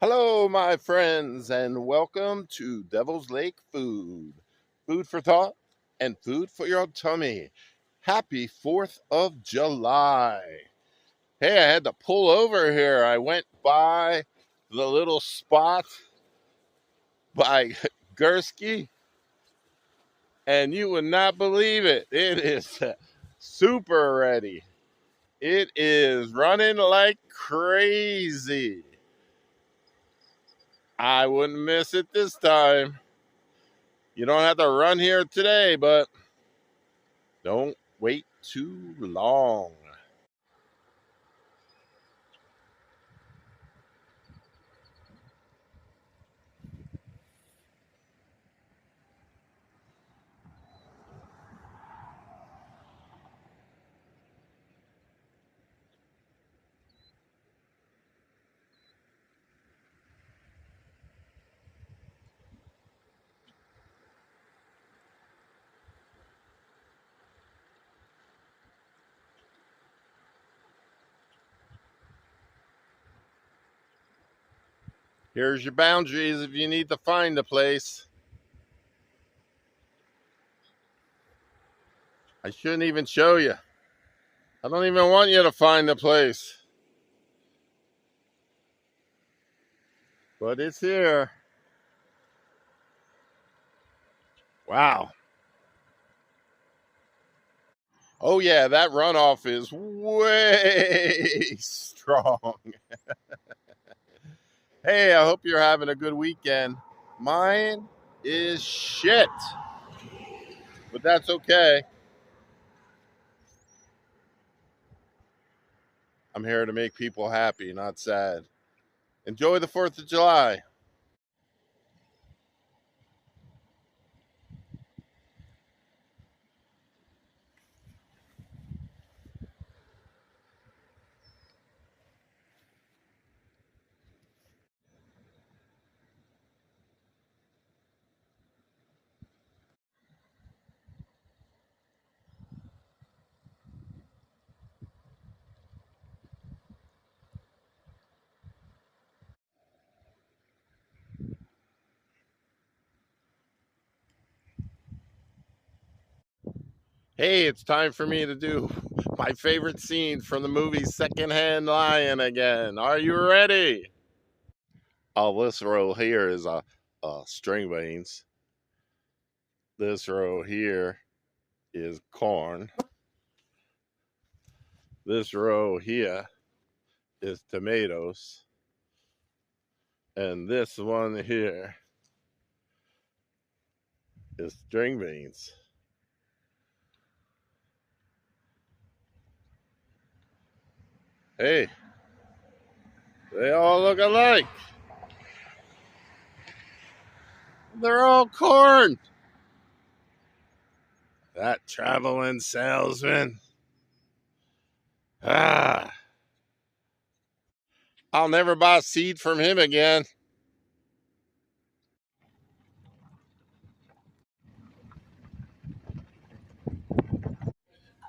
Hello, my friends, and welcome to Devil's Lake Food. Food for thought and food for your tummy. Happy 4th of July. Hey, I had to pull over here. I went by the little spot by Gursky, and you would not believe it. It is super ready. It is running like crazy. I wouldn't miss it this time. You don't have to run here today, but don't wait too long. Here's your boundaries if you need to find a place. I shouldn't even show you. I don't even want you to find the place. But it's here. Wow. Oh, yeah, that runoff is way strong. Hey, I hope you're having a good weekend. Mine is shit. But that's okay. I'm here to make people happy, not sad. Enjoy the 4th of July. Hey, it's time for me to do my favorite scene from the movie Secondhand Lion again. Are you ready? Oh, this row here is string beans. This row here is corn. This row here is tomatoes. And this one here is string beans. Hey, they all look alike. They're all corn. That traveling salesman. Ah, I'll never buy seed from him again.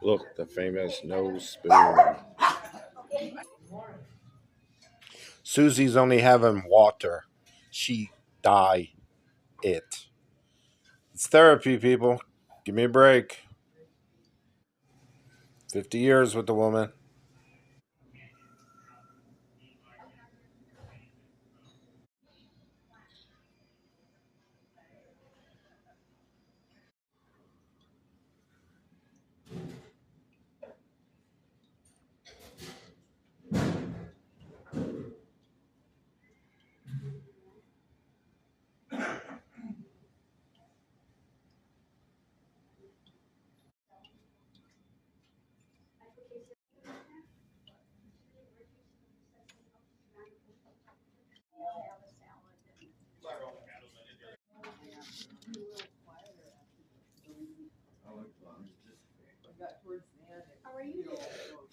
Look, the famous no spoon. Susie's only having water. She die it. It's therapy, people. Give me a break. 50 years with the woman.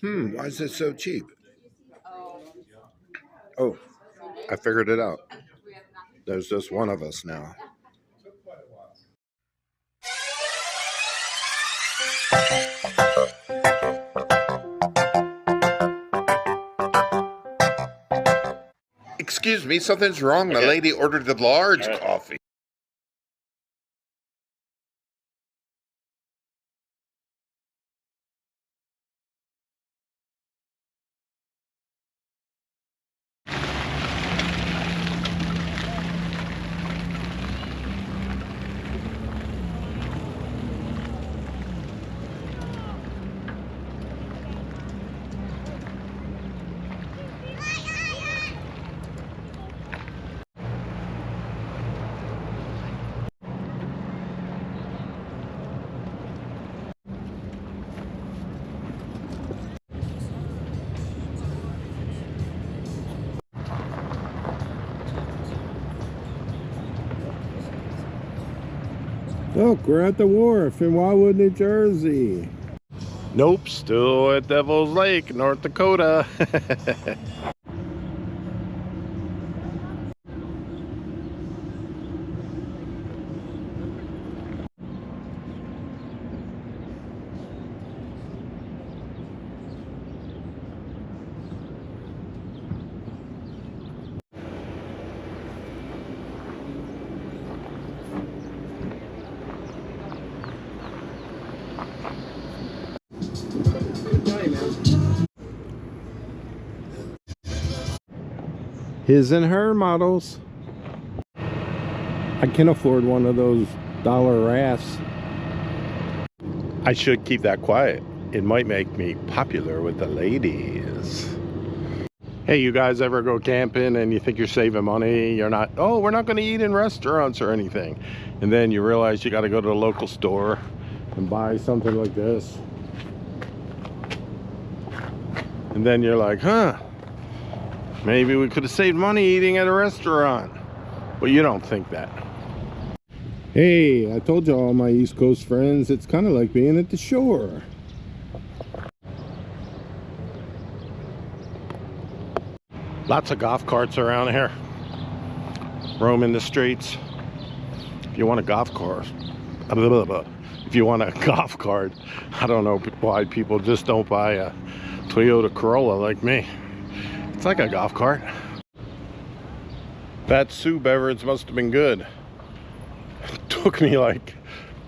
Why is it so cheap? Oh, I figured it out. There's just one of us now. Excuse me, something's wrong. The lady ordered the large coffee. Look, we're at the wharf in Wildwood, New Jersey. Nope, still at Devil's Lake, North Dakota. His and her models. I can afford one of those dollar rafts. I should keep that quiet. It might make me popular with the ladies. Hey, you guys ever go camping and you think you're saving money? You're not, oh, we're not going to eat in restaurants or anything. And then you realize you got to go to the local store and buy something like this. And then you're like, huh, maybe we could have saved money eating at a restaurant. But you don't think that. Hey, I told you all my East Coast friends, it's kind of like being at the shore. Lots of golf carts around here, roaming the streets. If you want a golf cart, if you want a golf cart, I don't know why people just don't buy a Toyota Corolla like me. It's like a golf cart. That Sue beverage must have been good. It took me like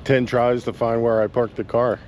10 tries to find where I parked the car.